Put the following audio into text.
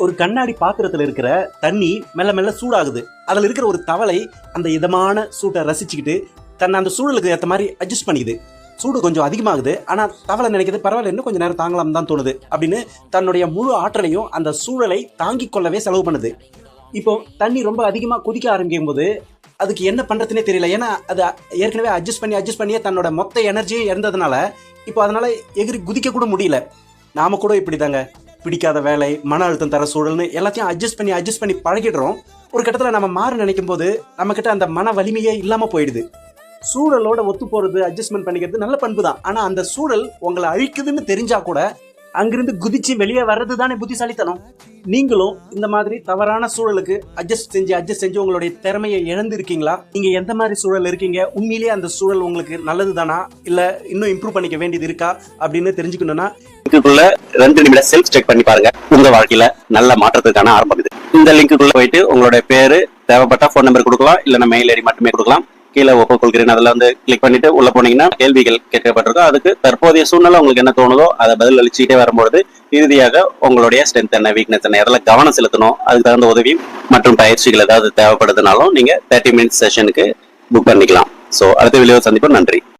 ஒரு கண்ணாடி பாத்திரத்துல இருக்கிற தண்ணி மெல்ல மெல்ல சூடாகுது. அதுல இருக்கிற ஒரு தவளை அந்த இதமான சூட்டை ரசிச்சுக்கிட்டு தன்னை அந்த சூழலுக்கு ஏற்ற மாதிரி அட்ஜஸ்ட் பண்ணிக்குது. சூடு கொஞ்சம் அதிகமாகுது, ஆனா தவளை நினைக்கிறது பரவாயில்ல, இன்னும் கொஞ்சம் நேரம் தாங்கலாம் தான் தோணுது அப்படின்னு தன்னுடைய முழு ஆற்றலையும் அந்த சூழலை தாங்கிக் கொள்ளவே செலவு பண்ணுது. இப்போ தண்ணி ரொம்ப அதிகமா கொதிக்க ஆரம்பிக்கும் போது அதுக்கு என்ன பண்றதுனே தெரியல. ஏன்னா அது ஏற்கனவே அட்ஜஸ்ட் பண்ணியே தன்னோட மொத்த எனர்ஜியும் இறந்ததுனால இப்போ அதனால எகிரி குதிக்க கூட முடியல. நாம கூட இப்படிதாங்க, பிடிக்காத வேலை, மன அழுத்தம் தர சூழல்னு எல்லாத்தையும் அட்ஜஸ்ட் பண்ணி பழகிடுறோம். ஒரு கட்டத்தில் நம்ம மாற நினைக்கும் போது நம்ம கிட்ட அந்த மன வலிமையே இல்லாம போயிடுது. சூழலோட ஒத்து போறது, அட்ஜஸ்ட்மெண்ட் பண்ணிக்கிறது நல்ல பண்பு தான். ஆனா அந்த சூழல் உங்களை அழிக்குதுன்னு தெரிஞ்சா கூட அங்கிருந்து குதிச்சு வெளியே வர்றது தானே புத்திசாலித்தனம். நீங்களும் இந்த மாதிரி தவறான சூழலுக்கு அட்ஜஸ்ட் செஞ்சு உங்களுடைய திறமையை இழந்து இருக்கீங்களா? நீங்க எந்த மாதிரி சூழல் இருக்கீங்க? உண்மையிலேயே அந்த சூழல் உங்களுக்கு நல்லது தானா, இல்ல இன்னும் இம்ப்ரூவ் பண்ணிக்க வேண்டியது இருக்கா அப்படின்னு தெரிஞ்சுக்கணும்னா லிங்க்குள்ள 2 நிமிடம் செல்ஃப் செக் பண்ணி பாருங்க. உங்க வாழ்க்கையில நல்ல மாற்றத்துக்கான ஆரம்பம் இது. இந்த லிங்க்குள்ள போயிட்டு உங்களுடைய பேரு, தேவைப்பட்ட போன் நம்பர் கொடுக்கலாம், இல்லைன்னா மெயில் ஐடி மட்டுமே கொடுக்கலாம். கீழே ஒப்புக்கொள்கிறேன் அதுல வந்து கிளிக் பண்ணிட்டு உள்ள போனீங்கன்னா கேள்விகள் கேட்கப்பட்டிருக்கும். அதுக்கு தற்போதைய சூழ்நிலை உங்களுக்கு என்ன தோணுதோ அதை பதில் அளிச்சுட்டே வரும்பொழுது இறுதியாக உங்களுடைய ஸ்ட்ரென்த் என்ன, வீக்னஸ் என்ன, இதெல்லாம் கவனம் செலுத்தணும். அதுக்கு தகுந்த உதவி மற்றும் பயிற்சிகள் ஏதாவது தேவைப்படுதுனாலும் நீங்க 30 மினிட்ஸ் செஷனுக்கு புக் பண்ணிக்கலாம். ஸோ அடுத்த வீடியோ சந்திப்போம். நன்றி.